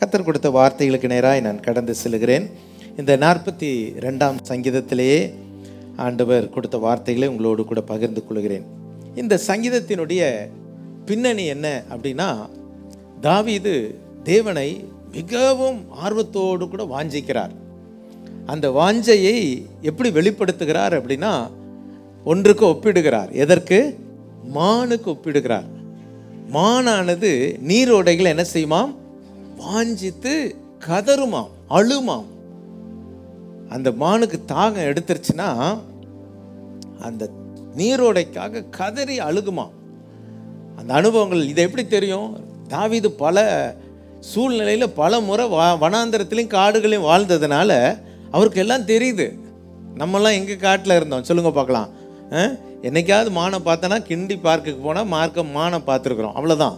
கர்த்தர் கொடுத்த வார்த்தைகளுக்கு நேராக நான் கடந்து செல்கிறேன். இந்த 42ஆம் சங்கீதத்திலேயே ஆண்டவர் கொடுத்த வார்த்தைகளை உங்களோடு கூட பகிர்ந்து கொள்கிறேன். இந்த சங்கீதத்தினுடைய பின்னணி என்ன அப்படின்னா, தாவீது தேவனை மிகவும் ஆர்வத்தோடு கூட வாஞ்சிக்கிறார். அந்த வாஞ்சையை எப்படி வெளிப்படுத்துகிறார் அப்படின்னா, ஒன்றுக்கு ஒப்பிடுகிறார். எதற்கு? மானுக்கு ஒப்பிடுகிறார். மானானது நீரோடைகள் என்ன செய்யுமாம்? வாஞ்சித்து கதறுமாம், அழுமாம். அந்த மானுக்கு தாகம் எடுத்துருச்சுன்னா அந்த நீரோடைக்காக கதறி அழுகுமாம். அந்த அனுபவங்கள் இதை எப்படி தெரியும்? தாவீது பல சூழ்நிலையில் பல முறை வனாந்தரத்திலையும் காடுகளையும் வாழ்ந்ததுனால அவருக்கு எல்லாம் தெரியுது. நம்மெல்லாம் எங்கே காட்டில் இருந்தோம் சொல்லுங்க பார்க்கலாம். என்னைக்காவது மானை பார்த்தோன்னா கிண்டி பார்க்குக்கு போனால் மானை பார்த்துருக்குறோம், அவ்வளோதான்.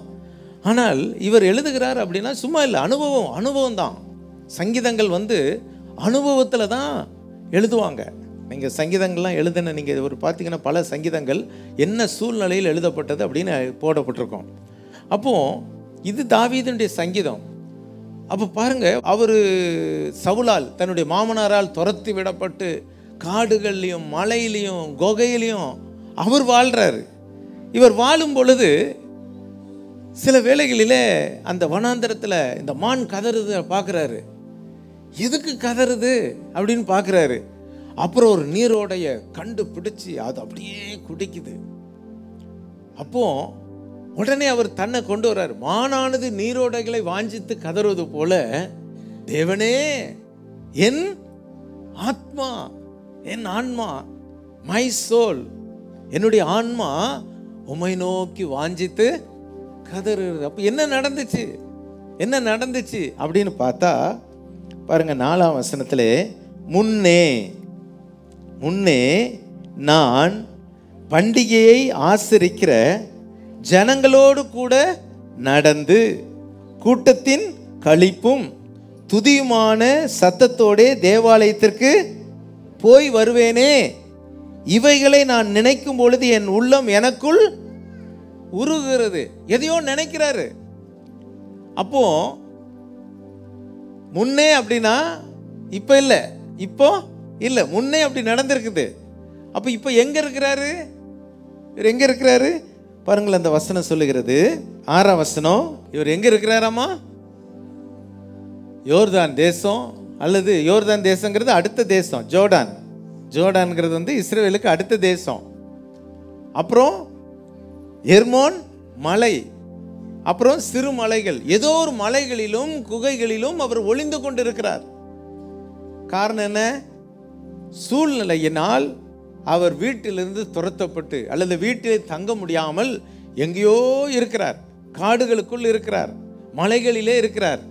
ஆனால் இவர் எழுதுகிறார் அப்படின்னா சும்மா இல்லை, அனுபவம் தான். சங்கீதங்கள் அனுபவத்தில் தான் எழுதுவாங்க. நீங்கள் சங்கீதங்கள்லாம் எழுதுன நீங்கள் ஒரு பார்த்தீங்கன்னா பல சங்கீதங்கள் என்ன சூழ்நிலையில் எழுதப்பட்டது அப்படின்னு போடப்பட்டிருக்கோம். அப்போது இது தாவீதுடைய சங்கீதம். அப்போ பாருங்கள், அவர் சவுலால் தன்னுடைய மாமனாரால் துரத்தி விடப்பட்டு காடுகள்லையும் மலையிலையும் குகையிலையும் அவர் வாழ்கிறாரு. இவர் வாழும் பொழுது சில வேளைகளிலே அந்த வனாந்தரத்தில் இந்த மான் கதறுது பார்க்குறாரு. எதுக்கு கதறுது அப்படின்னு பார்க்குறாரு. அப்புறம் ஒரு நீரோடைய கண்டுபிடிச்சி அது அப்படியே குடிக்குது. அப்போ உடனே அவர் தன்னை கொண்டு வர்றார். மானானது நீரோடைகளை வாஞ்சித்து கதறுவது போல தேவனே என் ஆத்மா, என் ஆன்மா, மை சோல், என்னுடைய ஆன்மா உம்மை நோக்கி வாஞ்சித்து கதறுறது. அப்போ என்ன நடந்துச்சு அப்படின்னு பார்த்தா பாருங்க, 4ஆம் வசனத்திலே முன்னே நான் பண்டிகையை ஆசரிக்கிற ஜனங்களோடு கூட நடந்து கூட்டத்தின் களிப்பும் துதியுமான சத்தத்தோடே தேவாலயத்திற்கு போய் வருவேனே. இவைகளை நான் நினைக்கும் பொழுது என் உள்ளம் எனக்குள் உருகுகிறது. எதையோ நினைக்கிறாரு. அப்போ முன்னே அப்படின்னா இப்போ இல்லை, முன்னே அப்படி நடந்திருக்குது. அப்போ இப்போ எங்கே இருக்கிறாரு பாருங்கள். அந்த வசனம் சொல்லுகிறது, 6ஆம் வசனம், இவர் எங்கே இருக்கிறாராமா? யோர்தான் தேசம், அல்லது யோர்தான் தேசங்கிறது அடுத்த தேசம். ஜோர்டான்ங்கிறது இஸ்ரவேலுக்கு அடுத்த தேசம். அப்புறம் எர்மோன் மலை, அப்புறம் சிறு மலைகள், ஏதோ ஒரு மலைகளிலும் குகைகளிலும் அவர் ஒளிந்து கொண்டிருக்கிறார். காரணம் என்ன? சூழ்நிலையினால் அவர் வீட்டிலிருந்து துரத்தப்பட்டு அல்லது வீட்டில் தங்க முடியாமல் எங்கேயோ இருக்கிறார், காடுகளுக்குள் இருக்கிறார், மலைகளிலே இருக்கிறார்.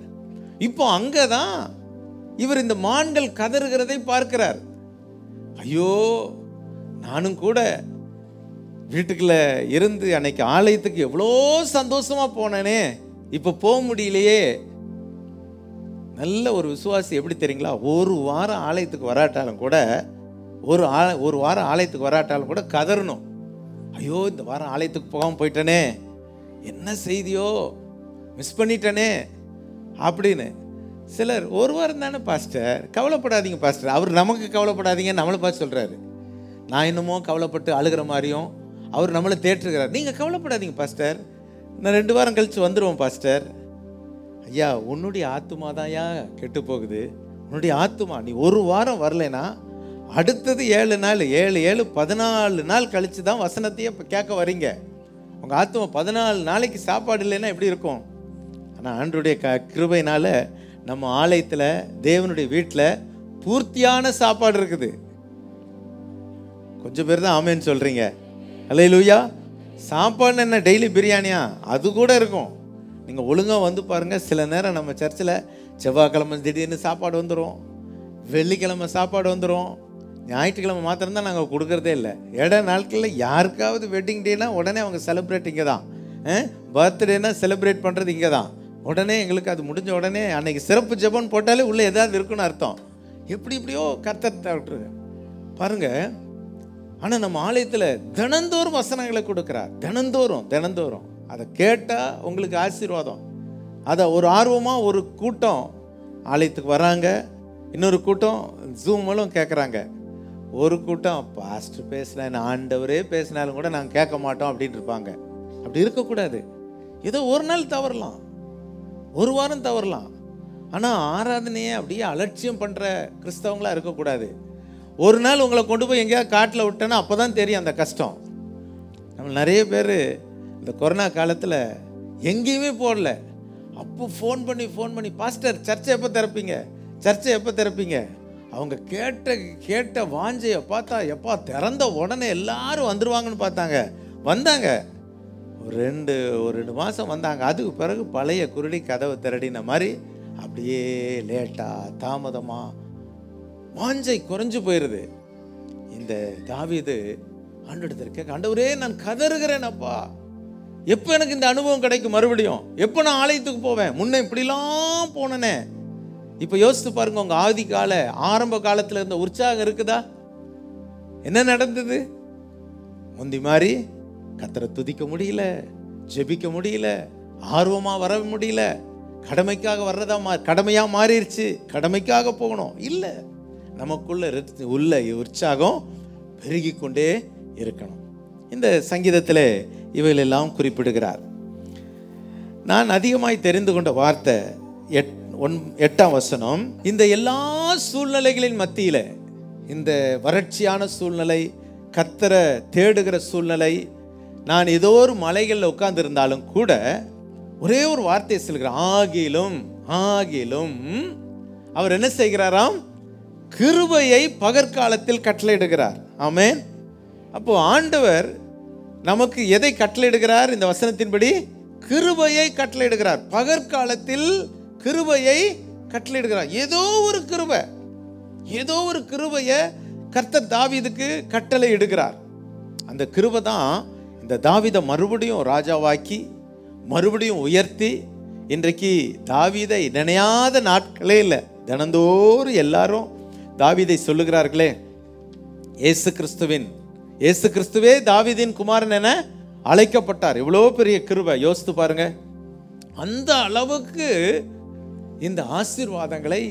இப்போ அங்கதான் இவர் இந்த மான்கள் கதறுகிறதை பார்க்கிறார். ஐயோ, நானும் கூட வீட்டுக்குள்ள இருந்து அன்னைக்கு ஆலயத்துக்கு எவ்வளோ சந்தோஷமா போனேனே, இப்போ போக முடியலையே. நல்ல ஒரு விசுவாசி எப்படி தெரியுங்களா? ஒரு வாரம் ஆலயத்துக்கு வராட்டாலும் கூட கதறணும். ஐயோ, இந்த வாரம் ஆலயத்துக்கு போகாமல் போயிட்டனே, என்ன செய்தியோ மிஸ் பண்ணிட்டனே அப்படின்னு. சிலர் ஒரு வாரம் தானே பாஸ்டர், கவலைப்படாதீங்க பாஸ்டர். அவர் நமக்கு கவலைப்படாதீங்க நம்மளை பார்த்து சொல்கிறாரு. நான் இன்னமும் கவலைப்பட்டு அழுகிற மாதிரியும் அவர் நம்மளை தேற்றுகிறார். நீங்கள் கவலைப்படாதீங்க பாஸ்டர், நான் 2 வாரம் கழித்து வந்துடுவோம் பாஸ்டர். ஐயா, உன்னுடைய ஆத்துமா தான் கெட்டு போகுது. உன்னுடைய ஆத்துமா, நீ ஒரு வாரம் வரலைன்னா அடுத்தது 7 நாள் 7 14 நாள் கழித்து தான் வசனத்தையே கேட்க வரீங்க. உங்கள் ஆத்துமா 14 நாளைக்கு சாப்பாடு இல்லைன்னா எப்படி இருக்கும்? ஆனால் ஆண்டவருடைய கிருபையினால் நம்ம ஆலயத்தில் தேவனுடைய வீட்டில் பூர்த்தியான சாப்பாடு இருக்குது. கொஞ்சம் பேர் தான் ஆமேன்னு சொல்கிறீங்க. அல்லேலூயா. சாப்பாடு என்ன டெய்லி பிரியாணியா? அது கூட இருக்கும். நீங்கள் ஒழுங்காக பாருங்கள். சில நேரம் நம்ம சர்ச்சில் செவ்வாய்க்கிழமை திடீர்னு சாப்பாடு வந்துடும், வெள்ளிக்கிழமை சாப்பாடு வந்துடும், ஞாயிற்றுக்கிழமை மாத்திரம்தான் நாங்கள் கொடுக்குறதே இல்லை. நாட்களில் யாருக்காவது வெட்டிங் டேனா உடனே அவங்க செலிப்ரேட் இங்கே தான், பர்த்டேனா செலிப்ரேட் பண்ணுறது இங்கே தான். உடனே எங்களுக்கு அது முடிஞ்ச உடனே அன்னைக்கு சிறப்பு ஜெபம் போட்டாலே உள்ளே ஏதாவது இருக்குன்னு அர்த்தம். எப்படியோ கர்த்தர் பாருங்க. ஆனால் நம்ம ஆலயத்தில் தினந்தோறும் வசனங்களை கொடுக்குறார். தினந்தோறும் அதை கேட்டால் உங்களுக்கு ஆசீர்வாதம். அதை ஒரு ஆர்வமாக ஒரு கூட்டம் ஆலயத்துக்கு வராங்க, இன்னொரு கூட்டம் ஜூம் மூலம் கேட்குறாங்க. ஒரு கூட்டம் பாஸ்டர் பேசினா ஆண்டவரே பேசினாலும் கூட நாங்கள் கேட்க மாட்டோம் அப்படின்னு இருப்பாங்க. அப்படி இருக்கக்கூடாது. ஏதோ ஒரு நாள் தவறலாம், ஒரு வாரம் தவறலாம். ஆனால் ஆராதனையே அப்படியே அலட்சியம் பண்ணுற கிறிஸ்தவங்களாக இருக்கக்கூடாது. ஒரு நாள் உங்களை கொண்டு போய் எங்கேயாவது காட்டில் விட்டேன்னா அப்போ தான் தெரியும் அந்த கஷ்டம். நம்ம நிறைய பேர் இந்த கொரோனா காலத்தில் எங்கேயுமே போடல. அப்போ ஃபோன் பண்ணி பாஸ்டர் சர்ச்சை எப்போ திறப்பீங்க, சர்ச்சை எப்போ திறப்பீங்க? அவங்க கேட்ட வாஞ்சையை பார்த்தா எப்பா திறந்த உடனே எல்லாரும் வந்துடுவாங்கன்னு பார்த்தாங்க. வந்தாங்க, ஒரு ரெண்டு மாதம் வந்தாங்க. அதுக்கு பிறகு பழைய குருடி கதவை திரடின மாதிரி அப்படியே லேட்டாக தாமதமாக வாஞ்சை குறைஞ்சு போயிடுது. இந்த தாவீது ஆண்டவரிடத்தில் கேட்க, ஆண்டவரே நான் கதறுகிறேன் அப்பா, எப்போ எனக்கு இந்த அனுபவம் கிடைக்கும், மறுபடியும் எப்போ நான் ஆலயத்துக்கு போவேன்? முன்ன இப்படிலாம் போனனே. இப்போ யோசித்து பாருங்க, உங்கள் ஆதி கால ஆரம்ப காலத்தில் இருந்த உற்சாகம் இருக்குதா? என்ன நடந்தது? முந்தி மாதிரி கர்த்தரை துதிக்க முடியல, ஜெபிக்க முடியல, ஆர்வமாக வர முடியல. கடமைக்காக வர்றதா கடமையாக மாறிடுச்சு. கடமைக்காக போகணும் இல்லை, நமக்குள்ள உள்ள உற்சாகம் பெருகி கொண்டே இருக்கணும். இந்த சங்கீதத்தில் இவைகளெல்லாம் குறிப்பிடுகிறார். நான் அதிகமாய் தெரிந்து கொண்ட வார்த்தை 8ஆம் வசனம். இந்த எல்லா சூழ்நிலைகளின் மத்தியில், இந்த வறட்சியான சூழ்நிலை, கர்த்தரை தேடுகிற சூழ்நிலை, நான் ஏதோ ஒரு மலைகளில் உட்கார்ந்து இருந்தாலும் கூட ஒரே ஒரு வார்த்தையை சொல்கிறார், ஆகிலும் அவர் என்ன செய்கிறாராம்? கிருபையை பகற்காலத்தில் கட்டளையிடுகிறார். ஆமென். அப்போ ஆண்டவர் நமக்கு எதை கட்டளையிடுகிறார்? இந்த வசனத்தின்படி கிருபையை கட்டளையிடுகிறார். பகற்காலத்தில் கிருபையை கட்டளையிடுகிறார். ஏதோ ஒரு கிருபையை கர்த்தர் தாவீதுக்கு கட்டளை இடுகிறார். அந்த கிருபை தான் இந்த தாவீதை மறுபடியும் ராஜாவாக்கி, மறுபடியும் உயர்த்தி, இன்றைக்கு தாவீதை நினையாத நாட்களே இல்லை. தினந்தோறும் எல்லாரும் தாவீதை சொல்லுகிறார்களே, இயேசு கிறிஸ்துவே தாவீதின் குமாரன் என அழைக்கப்பட்டார். இவ்வளோ பெரிய கிருபை யோசித்து பாருங்க. அந்த அளவுக்கு இந்த ஆசீர்வாதங்களை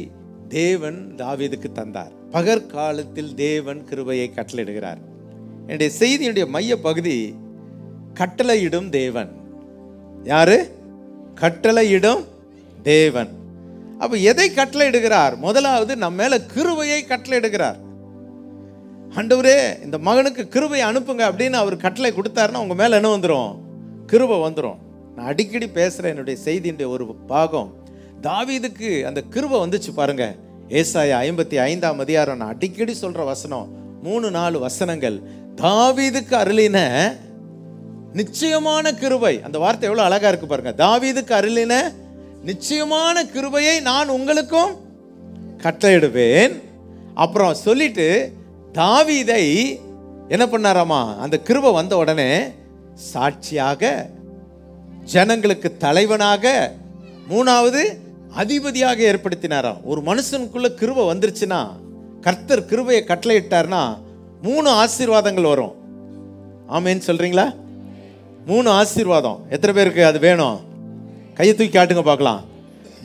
தேவன் தாவீதுக்கு தந்தார். பகற்காலத்தில் தேவன் கிருபையை கட்டளையிடுகிறார். என்னுடைய செய்தியுடைய மைய பகுதி கட்டளையிடும் தேவன். யாரு? கட்டளையிடும் தேவன். அப்ப எதை கட்டளையிடுகிறார்? முதலாவது நம்ம மேல கிருபையை கட்டளையிடுகிறார். ஆண்டவரே இந்த மகனுக்கு கிருபையை அனுப்புங்க அப்படின்னு அவர் கட்டளை கொடுத்தாருன்னா உங்க மேல என்ன வந்துடும்? கிருபை வந்துடும். நான் அடிக்கடி பேசுறேன், என்னுடைய செய்தியுடைய ஒரு பாகம் தாவீதுக்கு அந்த கிருபை வந்துச்சு பாருங்க. ஏசாயா 55ஆம் அதிகாரம் நான் அடிக்கடி சொல்ற வசனம், 3-4 வசனங்கள். தாவீதுக்கு அருளின நிச்சயமான கிருபை. அந்த வார்த்தை எவ்வளவு அழகா இருக்கு பாருங்க. தாவீதுக்கு அருளின நிச்சயமான கிருபையை நான் உங்களுக்கும் கட்டளையிடுவேன். அப்புறம் சொல்லிட்டு தாவீதை என்ன பண்ணாராமா? அந்த கிருபை வந்த உடனே சாட்சியாக, ஜனங்களுக்கு தலைவனாக, 3வது அதிபதியாக ஏற்படுத்தினாராம். ஒரு மனுஷனுக்குள்ள கிருபை வந்துருச்சுன்னா, கர்த்தர் கிருபையை கட்டளையிட்டார்னா 3 ஆசீர்வாதங்கள் வரும். ஆமேன்னு சொல்றீங்களா? 3 ஆசீர்வாதம். எத்தனை பேருக்கு அது வேணும்? கையை தூக்கி காட்டுங்க பார்க்கலாம்.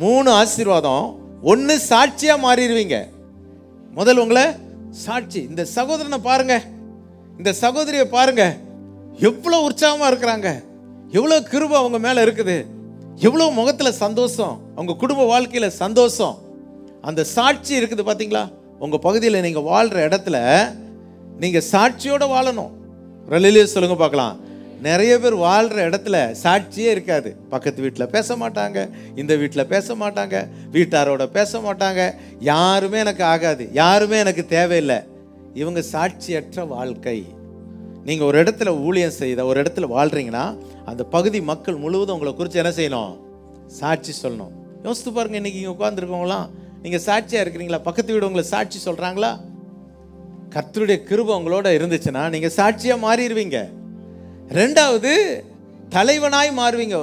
3 ஆசீர்வாதம். 1, சாட்சியா மாறிடுவீங்க. முதல் உங்களை சாட்சி. இந்த சகோதரனை பாருங்க, இந்த சகோதரியை பாருங்க, எவ்வளவு உற்சாகமா இருக்கிறாங்க, எவ்வளவு கிருபை அவங்க மேல இருக்குது, எவ்வளவு முகத்துல சந்தோஷம், அவங்க குடும்ப வாழ்க்கையில சந்தோஷம். அந்த சாட்சி இருக்குது பாத்தீங்களா? உங்க பகுதியில் நீங்க வாழ்ற இடத்துல நீங்க சாட்சியோட வாழணும். சொல்லுங்க பார்க்கலாம். நிறைய பேர் வாழ்ற இடத்துல சாட்சியே இருக்காது. பக்கத்து வீட்டில் பேச மாட்டாங்க, இந்த வீட்டில் பேச மாட்டாங்க, வீட்டாரோட பேச மாட்டாங்க. யாருமே எனக்கு ஆகாது, யாருமே எனக்கு தேவையில்லை. இவங்க சாட்சியற்ற வாழ்க்கை. நீங்கள் ஒரு இடத்துல ஊழியம் செய்த, ஒரு இடத்துல வாழ்றீங்கன்னா அந்த பகுதி மக்கள் முழுவதும் உங்களை குறித்து என்ன செய்யணும்? சாட்சி சொல்லணும். யோசித்து பாருங்க, இன்னைக்கு இங்கே உட்காந்துருக்கவங்களாம் நீங்கள் சாட்சியாக இருக்கிறீங்களா? பக்கத்து வீடு உங்களை சாட்சி சொல்கிறாங்களா? கர்த்தருடைய கிருபை உங்களோட இருந்துச்சுன்னா நீங்கள் சாட்சியாக மாறிடுவீங்க. 2வது தலைவனாய் மாறுவீங்க.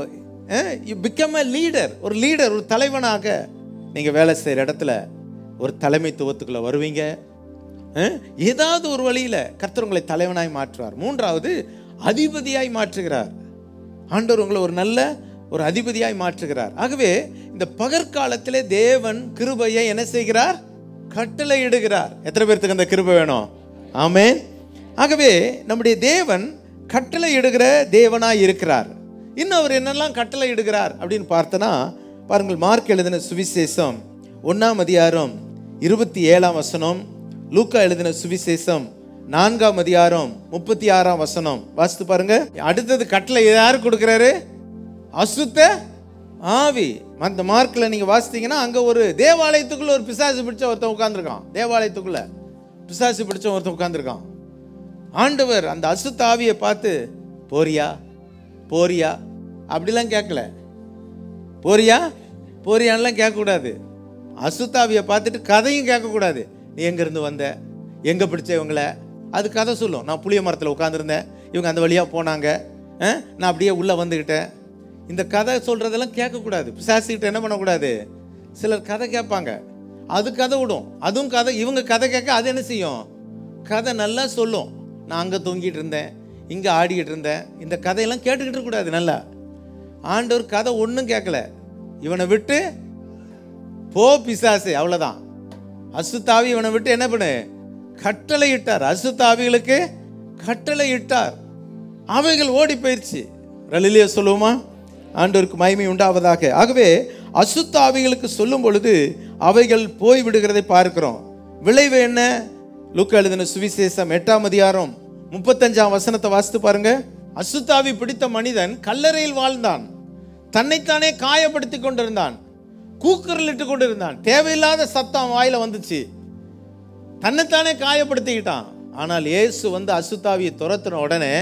You become a leader. ஒரு லீடர், ஒரு தலைவனாக நீங்கள் வேலை செய்கிற இடத்துல ஒரு தலைமைத்துவத்துக்குள்ள வருவீங்க. ஏதாவது ஒரு வழியில் கர்த்தர் உங்களை தலைவனாய் மாற்றுவார். 3வது அதிபதியாய் மாற்றுகிறார். ஆண்டவர் உங்களை ஒரு நல்ல ஒரு அதிபதியாய் மாற்றுகிறார். ஆகவே இந்த பகற்காலத்திலே தேவன் கிருபையை என்ன செய்கிறார்? கட்டளை இடுகிறார். எத்தனை பேருக்கு அந்த கிருபை வேணும்? ஆமென். ஆகவே நம்முடைய தேவன் கட்டளை இடுகிற தேவனாய் இருக்கிறார். இன்னும் அவர் என்னெல்லாம் கட்டளை இடுகிறார் அப்படின்னு பார்த்தனா, பாருங்கள், மார்க் எழுதின சுவிசேஷம் 1ஆம் அதிகாரம் 27ஆம் வசனம், லூக்கா எழுதின சுவிசேஷம் 4ஆம் அதிகாரம் 36ஆம் வசனம் வாசித்து பாருங்க. அடுத்தது கட்டளை யாரு கொடுக்கிறாரு? அசுத்த ஆவி. அந்த மார்க்ல நீங்க வாசித்தீங்கன்னா அங்க ஒரு தேவாலயத்துக்குள்ள ஒரு பிசாசு பிடிச்ச ஒருத்தன் உட்கார்ந்துருக்கான். தேவாலயத்துக்குள்ள பிசாசு பிடிச்ச ஒருத்தன் உட்கார்ந்துருக்கான். ஆண்டவர் அந்த அசுத்த ஆவியை பார்த்து போறியா போறியா அப்படிலாம் கேட்கல. போறியா போறியான்லாம் கேட்கக்கூடாது. அசுத்தாவியை பார்த்துட்டு கதையும் கேட்கக்கூடாது. நீ எங்கேருந்து வந்த, எங்கே பிடிச்ச இவங்கள, அது கதை சொல்லும். நான் புளிய மரத்தில் உட்காந்துருந்தேன், இவங்க அந்த வழியாக போனாங்க, நான் அப்படியே உள்ளே வந்துக்கிட்டேன். இந்த கதை சொல்கிறதெல்லாம் கேட்கக்கூடாது. பிசாசுக்கிட்ட என்ன பண்ணக்கூடாது? சிலர் கதை கேட்பாங்க, அது கதை விடும். அதுவும் கதை, இவங்க கதை கேட்க அது என்ன செய்யும்? கதை நல்லா சொல்லும். நான் அங்கே தொங்கிட்டு இருந்தேன், இங்கே ஆடிக்கிட்டு இருந்தேன். இந்த கதையெல்லாம் கேட்டுக்கிட்டு இருக்கக்கூடாது. நல்லா ஆண்டவர் கதை ஒன்றும் கேட்கல. இவனை விட்டு போ பிசாசு, அவ்வளோதான். அசுத்தாவி இவனை விட்டு என்ன பண்ணு? கட்டளை இட்டார். அசுத்தாவிகளுக்கு கட்டளை இட்டார். அவைகள் ஓடி போயிடுச்சு. ரலிலியா சொல்லுவோமா? ஆண்டவருக்கு மகிமை உண்டாவதாக. ஆகவே அசுத்தாவிகளுக்கு சொல்லும் பொழுது அவைகள் போய் விடுகிறதை பார்க்கிறோம். விளைவு என்ன? லூக்கா எழுதின சுவிசேஷம் 8ஆம் அதிகாரம் 35ஆம் வசனத்தை வாசித்து பாருங்க. அசுத்தாவி பிடித்த மனிதன் கல்லறையில் வாழ்ந்தான், தன்னைத்தானே காயப்படுத்தி கொண்டிருந்தான், கூக்குரலிட்டு கொண்டிருந்தான். தேவையில்லாத சத்தம் வாயில வந்துச்சு, தன்னைத்தானே காயப்படுத்திக்கிட்டான். ஆனால் இயேசு வந்து அசுத்தாவியை துரத்தின உடனே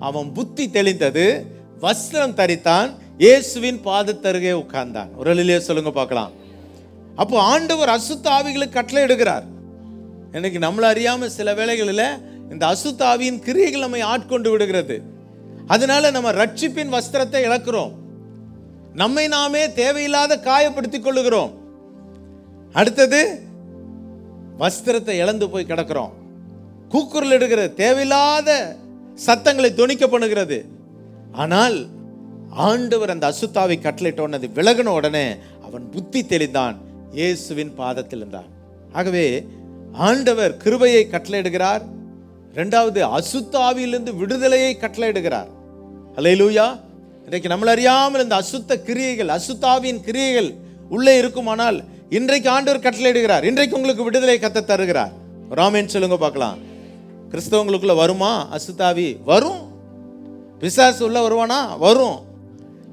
அவன் புத்தி தெளிந்தது, வஸ்திரம் தரித்தான், இயேசுவின் பாதத்தருகே உட்கார்ந்தான். ஒரு அல்லேலூயா சொல்லுங்க பார்க்கலாம். அப்போ ஆண்டவர் அசுத்த ஆவிகளுக்கு கட்டளை இடுகிறார். எனக்கு நம்மள அறியாம சில வேளைகளில் இந்த அசுத்த ஆவியின் கிரியைகள் நம்மை ஆட்கொண்டு விடுகிறது. அதனால நம்ம ரட்சிப்பின் வஸ்திரத்தை இழக்கிறோம், நம்மை நாமே தேவையில்லாத காயப்படுத்திக் கொள்ளுகிறோம். அடுத்தது வஸ்திரத்தை இழந்து போய் கிடக்கிறோம். கூக்குரல் இடுகிறது, தேவையில்லாத சத்தங்களை தொனிக்க பண்ணுகிறது. ஆனால் ஆண்டவர் அந்த அசுத்தாவை கட்டளையிட்டோன்னது விலகின உடனே அவன் புத்தி தெளிந்தான், இயேசுவின் பாதத்தில் இருந்தான். ஆகவே ஆண்டவர் கிருபையை கட்டளையிடுகிறார். இரண்டாவது அசுத்தாவியிலிருந்து விடுதலையை கட்டளையிடுகிறார். அல்லேலூயா. இன்றைக்கு நம்மள அறியாமல் இந்த அசுத்த கிரியைகள், அசுத்தாவியின் கிரியைகள் உள்ளே இருக்குமானால் இன்றைக்கு ஆண்டவர் கட்டளையிடுகிறார். இன்றைக்கு உங்களுக்கு விடுதலை கத்த தருகிறார். ராமேன் சொல்லுங்க பார்க்கலாம். கிறிஸ்தவங்களுக்குள்ள வருமா அசுத்தாவி? வரும். பிசாசு உள்ள வருவானா? வரும்.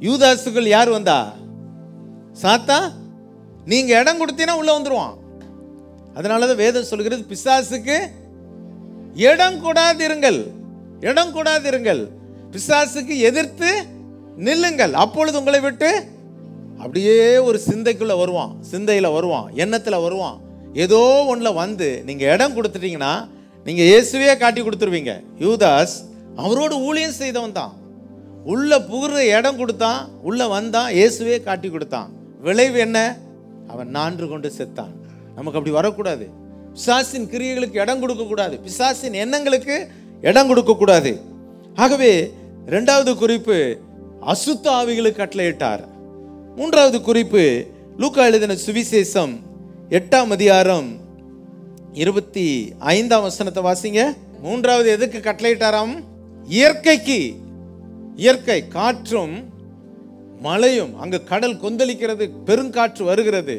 யூதாசுகள் யார் வந்தா? சாத்தா. நீங்க இடம் கொடுத்தீங்கன்னா உள்ள வந்துருவான். அதனாலதான் வேதம் சொல்கிறது, பிசாசுக்கு இடம் கூடாதிருங்கள், இடம் கூடாதிருங்கள், பிசாசுக்கு எதிர்த்து நில்லுங்கள், அப்பொழுது உங்களை விட்டு. அப்படியே ஒரு சிந்தைக்குள்ள வருவான், சிந்தையில வருவான், எண்ணத்துல வருவான். ஏதோ ஒன்றுல வந்து நீங்க இடம் கொடுத்துட்டீங்கன்னா நீங்க இயேசுவே காட்டி கொடுத்துருவீங்க. யூதாஸ் அவரோடு ஊழியம் செய்தவன் தான். உள்ள புகுற இடம் கொடுத்தான், உள்ள வந்தான், இயேசுவே காட்டி கொடுத்தான். விளைவு என்ன? அவன் நான்று கொண்டு செத்தான். நமக்கு அப்படி வரக்கூடாது. பிசாசின் கிரியைகளுக்கு இடம் கொடுக்க கூடாது, பிசாசின் எண்ணங்களுக்கு இடம் கொடுக்க கூடாது. ஆகவே இரண்டாவது குறிப்பு அசுத்த ஆவிகளுக்கு கட்டளையிட்டார். மூன்றாவது குறிப்பு லூக்கா எழுதின சுவிசேஷம் 8ஆம் அதிகாரம் 25ஆம் வசனத்தை வாசிங்க. மூன்றாவது எதுக்கு கட்டளையிட்டாராம்? இயற்கைக்கு. இயற்கை, காற்றும் மழையும், அங்க கடல் கொந்தளிக்கிறது, பெருங்காற்று வருகிறது,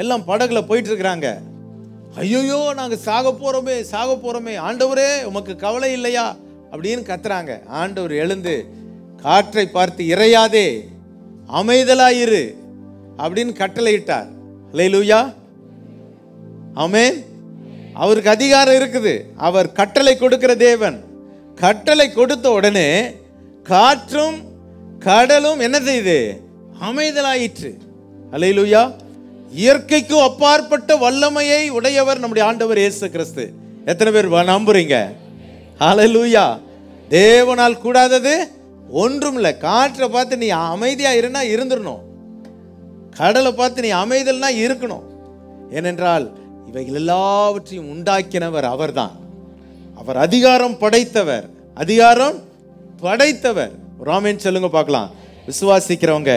எல்லாம் படகுல போயிட்டு இருக்கிறாங்க. ஐயோயோ நாங்க சாக போறோமே, சாக போறோமே, ஆண்டவரே உமக்கு கவலை இல்லையா அப்படின்னு கத்துறாங்க. ஆண்டவர் எழுந்து காற்றை பார்த்து இறையாதே, அமைதலாயிரு அப்படின்னு கட்டளையிட்டார். அல்லேலூயா, ஆமென். அவருக்கு அதிகாரம் இருக்குது. அவர் கட்டளை கொடுக்கிற தேவன். கட்டளை கொடுத்த உடனே காற்றும் கடலும் என்ன செய்யுது? அமைதலாயிற்று. அல்லேலூயா. இயற்கைக்கு அப்பாற்பட்ட வல்லமையை உடையவர் நம்முடைய ஆண்டவர் இயேசு கிறிஸ்து. எத்தனை பேர் நம்புறீங்க? அல்லேலூயா. தேவனால் கூடாதது ஒன்றும் இல்லை. காற்றை பார்த்து நீ அமைதியா இருந்தா இருந்துடணும், கடலை பார்த்து நீ அமைதல்னா இருக்கணும். ஏனென்றால் இவைகள் எல்லாவற்றையும் உண்டாக்கினவர் அவர்தான். அவர் அதிகாரம் படைத்தவர், அதிகாரம் படைத்தவர். ராமேன் சொல்லுங்க பார்க்கலாம். விசுவாசிக்கிறவங்க.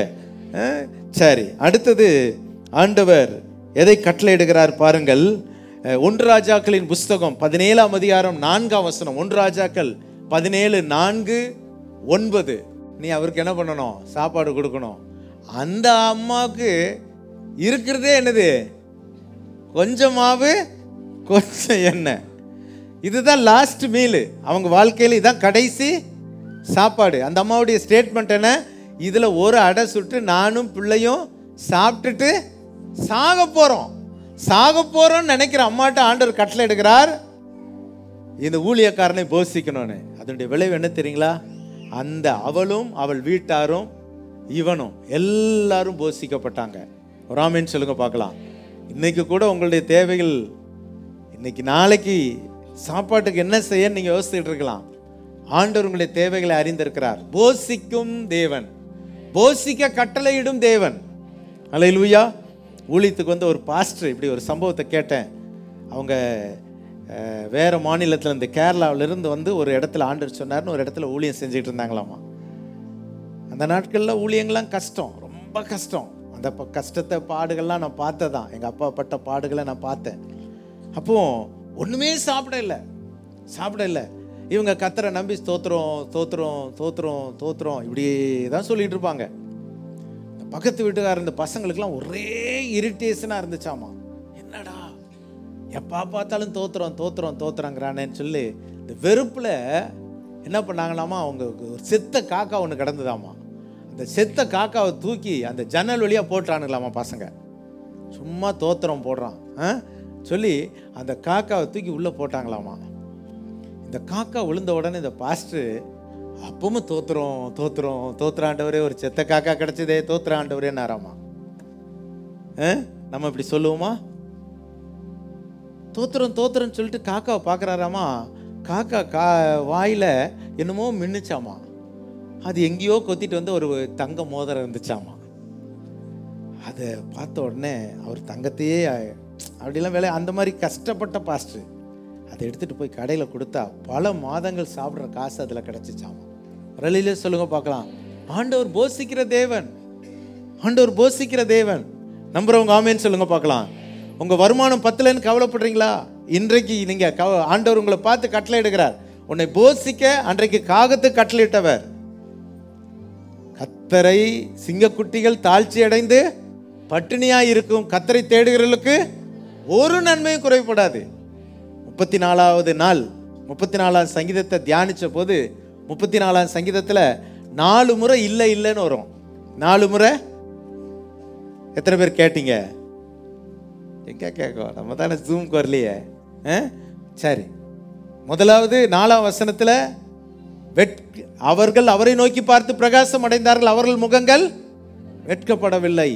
சரி, அடுத்தது ஆண்டவர் எதை கட்டளையிடுகிறார் பாருங்கள். 1 ராஜாக்களின் புஸ்தகம் 17ஆம் அதிகாரம் 4ஆம் வசனம். 1 ராஜாக்கள் 17:4-9. நீ அவருக்கு என்ன பண்ணணும்? சாப்பாடு கொடுக்கணும். அந்த அம்மாவுக்கு இருக்கிறதே என்னது? கொஞ்சமாவு கொஞ்சம் எண்ணெய். இதுதான் லாஸ்ட் மீல். அவங்க வாழ்க்கையில் இதுதான் கடைசி சாப்பாடு. அந்த அம்மாவுடைய ஸ்டேட்மெண்ட் என்ன? இதில் ஒரு அடை சுட்டு நானும் பிள்ளையும் சாப்பிட்டுட்டு சாக போகிறோம்னு நினைக்கிற அம்மாட்ட ஆண்டவர் கட்டளை எடுக்கிறார், இந்த ஊழியக்காரனை போஷிக்கணும்னு. அதனுடைய விளைவு என்ன தெரியுங்களா? அந்த அவளும் அவள் வீட்டாரும் இவனும் எல்லாரும் போஷிக்கப்பட்டாங்க. ஒரு ஆமென் சொல்லுங்க பார்க்கலாம். இன்னைக்கு கூட உங்களுடைய தேவைகள், இன்னைக்கு நாளைக்கு சாப்பாட்டுக்கு என்ன செய்ய நீங்கள் யோசிச்சுட்டு இருக்கலாம். ஆண்டவர் உங்களுடைய தேவைகளை அறிந்திருக்கிறார். போஷிக்கும் தேவன், போஷிக்க கட்டளையிடும் தேவன். அல்லேலூயா. ஊழியத்துக்கு வந்து ஒரு பாஸ்டர் இப்படி ஒரு சம்பவத்தை கேட்டேன். அவங்க வேறு மாநிலத்தில் இருந்து, கேரளாவிலிருந்து வந்து ஒரு இடத்துல ஆண்டவர் சொன்னார்னு ஒரு இடத்துல ஊழியம் செஞ்சுக்கிட்டு இருந்தாங்களாமா. அந்த நாட்களில் ஊழியங்கள்லாம் கஷ்டம், ரொம்ப கஷ்டம். அந்த கஷ்டத்தை பாடுகள்லாம் நான் பார்த்ததான். எங்கள் அப்பா பட்ட பாடுகளை நான் பார்த்தேன். அப்போது ஒன்றுமே சாப்பிட இல்லை. இவங்க கர்த்தரை நம்பி தோத்துறோம் இப்படி தான் சொல்லிட்டு இருப்பாங்க. பக்கத்து வீட்டுக்கார இந்த பசங்களுக்கெல்லாம் ஒரே இரிட்டேஷனாக இருந்துச்சாமா. என்னடா எப்போ பார்த்தாலும் தோத்துறோங்கிறானேன்னு சொல்லி இந்த வெறுப்பில் என்ன பண்ணாங்களாமா, அவங்க ஒரு செத்த காக்கா ஒன்று கிடந்ததாமா. அந்த செத்த காக்காவை தூக்கி அந்த ஜன்னல் வழியாக போட்டுறானுங்களாமா பசங்க. சும்மா தோத்துறோம் போடுறான் சொல்லி அந்த காக்காவை தூக்கி உள்ளே போட்டாங்களாமா. இந்த காக்கா விழுந்த உடனே இந்த பாஸ்டர் அப்பவும் தோத்துறாண்டவரே, ஒரு செத்த காக்கா கிடைச்சதே, தோத்துறாண்டவரே நாராமா. நம்ம இப்படி சொல்லுவோமா? தோத்துறோன்னு சொல்லிட்டு காக்காவை பார்க்குறாராமா. காக்கா வாயில் என்னமோ மின்னுச்சாமா. அது எங்கேயோ கொத்திட்டு வந்து ஒரு தங்க மோதிரம் இருந்துச்சாமா. அதை பார்த்த உடனே அவர் தங்கத்தையே அப்படிலாம் வேலை, அந்த மாதிரி கஷ்டப்பட்ட பாஸ்டர் அதை எடுத்துகிட்டு போய் கடையில் கொடுத்தா பல மாதங்கள் சாப்பிட்ற காசு அதில் கிடச்சிச்சாமா. ரலிலே சொல்லுங்க பார்க்கலாம். ஆண்டவர் போஷிக்கிற தேவன். நம்புறவங்க ஆமேன்னு சொல்லுங்க பார்க்கலாம். உங்கள் வருமானம் 10லன்னு கவலைப்படுறீங்களா? இன்றைக்கு நீங்கள் ஆண்டவர் உங்களை பார்த்து கட்டளை எடுக்கிறார். உன்னை போஷிக்க அன்றைக்கு காகத்துக்கு கட்டளையிட்டவர். கர்த்தரை சிங்கக்குட்டிகள் தாழ்ச்சி அடைந்து பட்டினியாக இருக்கும். கர்த்தரை தேடுகிறவர்களுக்கு ஒரு நன்மையும் குறைபடாது. 34வது நாள் 34ஆம் சங்கீதத்தை தியானித்த போது 34ஆம் சங்கீதத்தில் 4 முறை இல்லைன்னு வரும். 4 முறை எத்தனை பேர் கேட்டீங்க? எங்கே கேட்கும், நம்ம தானே ஜூம்க்கு வரலையே. சரி, முதலாவது 4ஆம் வசனத்தில் அவர்கள் அவரை நோக்கி பார்த்து பிரகாசம் அடைந்தார்கள், அவர்கள் முகங்கள் வெட்கப்படவில்லை.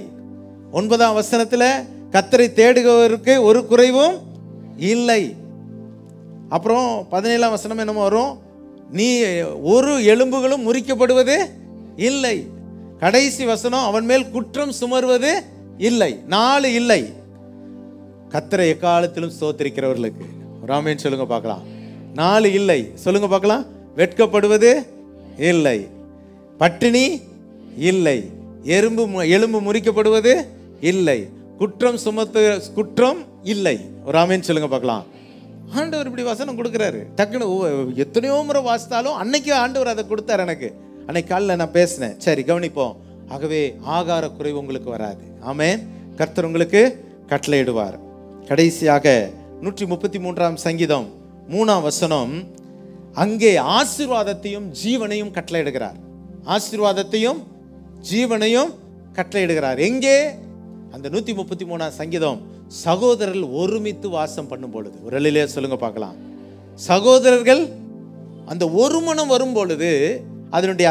9ஆம் வசனத்தில் கர்த்தரை தேடுகிறவருக்கு ஒரு குறைவும் இல்லை. அப்புறம் 17ஆம் வசனம் என்னமோ வரும், நீ ஒரு எலும்புகளும் முறிக்கப்படுவது இல்லை. கடைசி வசனம், அவன் மேல் குற்றம் சுமர்வது இல்லை. 4 இல்லை. கர்த்தரை எக்காலத்திலும் ஸ்தோத்திரிக்கிறவர்களுக்கு ஆமென் சொல்லுங்க பார்க்கலாம். 4 இல்லை சொல்லுங்க பார்க்கலாம். வெட்கப்படுவது இல்லை, பட்டினி இல்லை, எலும்பு முறிக்கப்படுவது இல்லை, குற்றம் இல்லை. ஆமென் சொல்லுங்க பார்க்கலாம். ஆண்டவர் இப்படி வசனம் கொடுக்குறாரு. டக்குன்னு எத்தனையோ முறை வாசித்தாலும் அன்னைக்கு ஆண்டவர் அதை கொடுத்தாரு எனக்கு. அன்னைக்கு காலையில் நான் பேசினேன். சரி கவனிப்போம். ஆகவே ஆகார குறைவு உங்களுக்கு வராது. ஆமென். கர்த்தர் உங்களுக்கு கட்டளையிடுவார். கடைசியாக 133ஆம் சங்கீதம் 3ஆம் வசனம், அங்கே ஆசீர்வாதத்தையும் ஜீவனையும் கட்டளையிடுகிறார். ஆசீர்வாதத்தையும் ஜீவனையும் கட்டளையிடுகிறார். எங்கே? அந்த 133ஆம் சங்கீதம் சகோதரர்கள் ஒருமித்து வாசம் பண்ணும் பொழுது. ஒரு எல்லையிலே சொல்லுங்க பார்க்கலாம். சகோதரர்கள் அந்த ஒரு மனம் வரும் பொழுது, அதனுடைய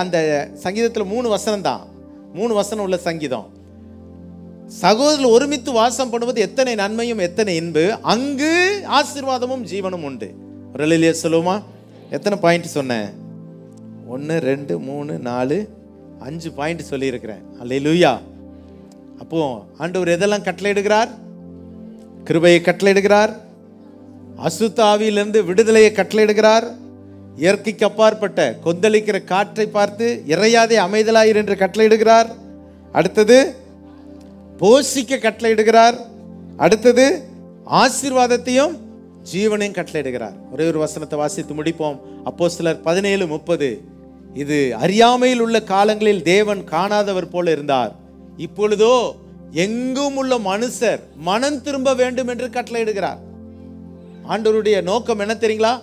அந்த சங்கீதத்தில் 3 வசனம் தான், 3 வசனம் உள்ள சங்கீதம். சகோதரர்கள் ஒருமித்து வாசம் பண்ணுவது எத்தனை நன்மையும் எத்தனை இன்பு, அங்கு ஆசீர்வாதமும் ஜீவனும் உண்டு. ஒரு எல்லையிலே சொல்லுவோமா? எத்தனை பாயிண்ட் சொன்னேன்? 1 2 3 4 5 பாயிண்ட் சொல்லியிருக்கிறேன். அல்லேலூயா. அப்போ ஆண்டவர் எதெல்லாம் கட்டளையிடுகிறார்? கிருபையை கட்டளையிடுகிறார், அசுத்த ஆவியிலிருந்து விடுதலையை கட்டளையிடுகிறார், இயற்கைக்கு அப்பாற்பட்ட கொந்தளிக்கிற காற்றை பார்த்து இறையாதே அமைதலாயிரு என்று கட்டளையிடுகிறார். அடுத்தது போஷிக்க கட்டளையிடுகிறார். அடுத்தது ஆசீர்வாதத்தையும் ஜீவனையும் கட்டளையிடுகிறார். ஒரே ஒரு வசனத்தை வாசித்து முடிப்போம். அப்போஸ்தலர் 17:30. இது அறியாமையில் உள்ள காலங்களில் தேவன் காணாதவர் போல இருந்தார், இப்பொழுதோ எங்கும் உள்ள மனுஷர் மனம் திரும்ப வேண்டும் என்று கட்டளையிடுகிறார். ஆண்டவருடைய நோக்கம் என்ன தெரியுங்களா?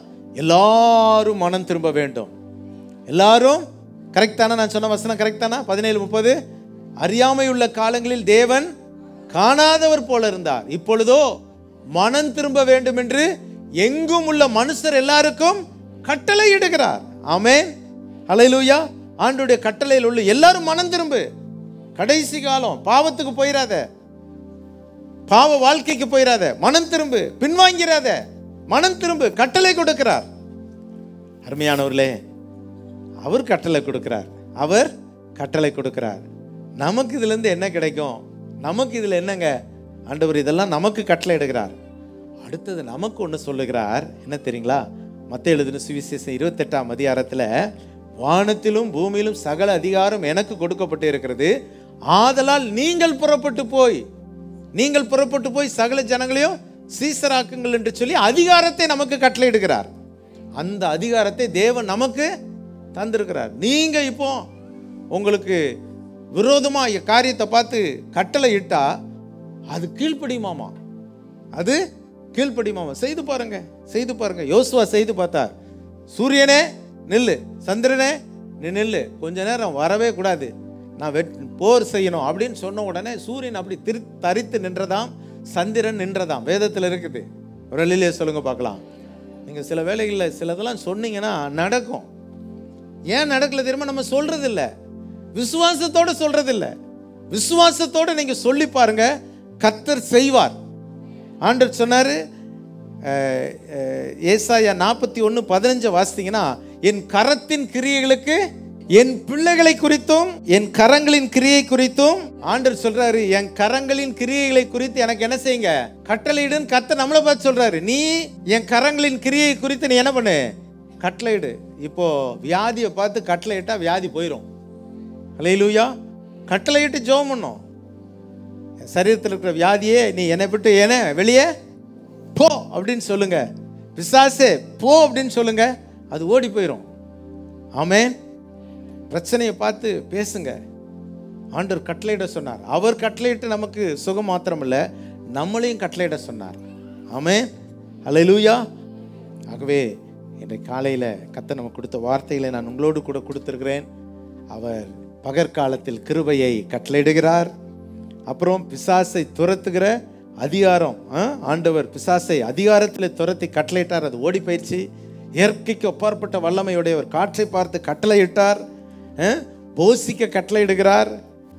எல்லாரும் மனம் திரும்ப வேண்டும். எல்லாரும் கரெக்டானா? நான் சொன்ன வசனம் கரெக்டானா? 17:30. அறியாமை உள்ள காலங்களில் தேவன் காணாதவர் போல இருந்தார், இப்பொழுதோ மனம் திரும்ப வேண்டும் என்று எங்கும் உள்ள மனுஷர் எல்லாருக்கும் கட்டளையிடுகிறார். ஆமென், ஹல்லேலூயா. ஆண்டவருடைய கட்டளையில் உள்ள எல்லாரும் மனம் திரும்பு. கடைசி காலம், பாவத்துக்கு போயிடாத, பாவ வாழ்க்கைக்கு போயிடாத, மனம் திரும்பு, பின்வாங்கிறாத, மனம் திரும்பு. கட்டளை கொடுக்கிறார். அருமையானவர்களே, அவர் கட்டளை கொடுக்கிறார். அவர் கட்டளை கொடுக்கிறார். நமக்கு இதுல இருந்து என்ன கிடைக்கும்? நமக்கு இதுல என்னங்க? ஆண்டவர் இதெல்லாம் நமக்கு கட்டளை இடுகிறார். அடுத்தது நமக்கு ஒன்று சொல்லுகிறார். என்ன தெரியுங்களா? மத்தேயு எழுதின சுவிசேஷம் 28ஆம் அதிகாரத்தில், வானத்திலும் பூமியிலும் சகல அதிகாரம் எனக்கு கொடுக்கப்பட்டு இருக்கிறது, ஆதலால் நீங்கள் புறப்பட்டு போய் சகல ஜனங்களையும் சீசராக்குங்கள் என்று சொல்லி அதிகாரத்தை நமக்கு கட்டளையிடுகிறார். அந்த அதிகாரத்தை தேவன் நமக்கு தந்திருக்கிறார். நீங்க இப்போ உங்களுக்கு விரோதமா காரியத்தை பார்த்து கட்டளை இட்டா அது கீழ்ப்படியுமாமா, அது கீழ்ப்படியுமாமா. செய்து பாருங்க. யோசுவா செய்து பார்த்தார். சூரியனே நில்லு, சந்திரனே நீ நில்லு, கொஞ்ச நேரம் வரவே கூடாது, நான் போர் செய்யணும் அப்படின்னு சொன்ன உடனே சூரியன் அப்படி தரித்து நின்றதாம், சந்திரன் நின்றதாம். வேதத்தில் இருக்குது. ஒரு இல்லையே சொல்லுங்க பார்க்கலாம். நீங்கள் சில வேளைகளில் சிலதெல்லாம் சொன்னீங்கன்னா நடக்கும். ஏன் நடக்கல தெரியுமா? நம்ம சொல்றது இல்லை, விசுவாசத்தோடு சொல்றது இல்லை. விசுவாசத்தோடு நீங்க சொல்லி பாருங்க, கர்த்தர் செய்வார். ஆண்டவர் சொன்னாரு, ஏசாயா 41:15 வாசித்தீங்கன்னா, என் கரத்தின் கிரியைகளுக்கு, என் பிள்ளைகளை குறித்தும் என் கரங்களின் கிரியை குறித்தும் ஆண்டவர் சொல்றாரு, என் கரங்களின் கிரியைகளை குறித்து எனக்கு என்ன செய்யுங்க, கட்டளையிடுன்னு கர்த்தர் நம்மளை பார்த்து சொல்றாரு. நீ என் கரங்களின் கிரியை குறித்து நீ என்ன பண்ணு, கட்டளையிடு. இப்போ வியாதியை பார்த்து கட்டளையிட்டா வியாதி போயிடும். ஹல்லேலூயா. கட்டளையிட்டு ஜெபம் பண்ணோம். சரீரத்தில் இருக்கிற வியாதியே நீ என்னை விட்டு ஏன வெளியே போ அப்படின்னு சொல்லுங்க, பிசாசே போ அப்படின்னு சொல்லுங்க, அது ஓடி போயிடும். ஆமென். பிரச்சனையை பார்த்து பேசுங்க. ஆண்டவர் கட்டளையிட சொன்னார். அவர் கட்டளையிட்டு நமக்கு சுகம் மாத்திரம் இல்லை, நம்மளையும் கட்டளையிட சொன்னார். ஆமென், ஹல்லேலூயா. ஆகவே இன்றைக்கு காலையில் கர்த்தர் நமக்கு கொடுத்த வார்த்தைகளை நான் உங்களோடு கூட கொடுத்துருக்கிறேன். அவர் பகற்காலத்தில் கிருபையை கட்டளையிடுகிறார். அப்புறம் பிசாசை துரத்துகிற அதிகாரம், ஆண்டவர் பிசாசை அதிகாரத்தில் துரத்தி கட்டளையிட்டார், அது ஓடி போயிடுச்சு. இயற்கைக்கு அப்பாற்பட்ட வல்லமையுடைய ஒரு காற்றை பார்த்து கட்டளையிட்டார், போஷிக்க கட்டளையிடுகிறார்.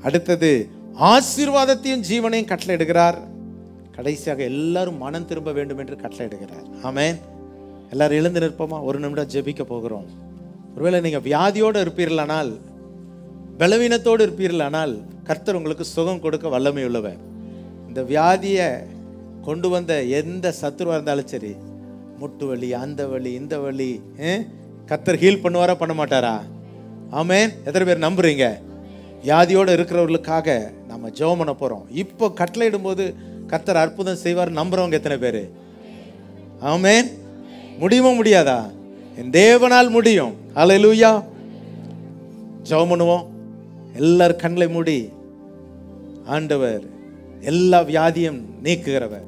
அடுத்தது ஆசீர்வாதத்தையும் ஜீவனையும் கட்டளையிடுகிறார். கடைசியாக எல்லாரும் மனம் திரும்ப வேண்டும் என்று கட்டளையிடுகிறார். ஆமென். எல்லாரும் எழுந்து நிற்போமா? ஒரு நிமிடம் ஜெபிக்க போகிறோம். ஒருவேளை நீங்கள் வியாதியோடு இருப்பீர்களானால், பலவீனத்தோடு இருப்பீர்களானால், கர்த்தர் உங்களுக்கு சுகம் கொடுக்க வல்லமை உள்ளவர். இந்த வியாதியை கொண்டு வந்த எந்த சத்துருவாக இருந்தாலும் சரி, முட்டு வலி, அந்த வலி, இந்த வலி, கர்த்தர் ஹீல் பண்ணுவாரா பண்ண மாட்டாரா? ஆமென். எத்தனை பேர் நம்புறீங்க? வியாதியோடு இருக்கிறவர்களுக்காக நம்ம ஜெபம் பண்ண போகிறோம். இப்போ கட்டளையிடும் போது கர்த்தர் அற்புதம் செய்வார். நம்புறவங்க எத்தனை பேர்? ஆமென். முடியுமா முடியாதா? என் தேவனால் முடியும். ஹல்லேலூயா. ஜெபம் பண்ணுவோம். எல்லாரும் கண்களை மூடி. ஆண்டவர் எல்லா வியாதியும் நீக்குகிறவர்.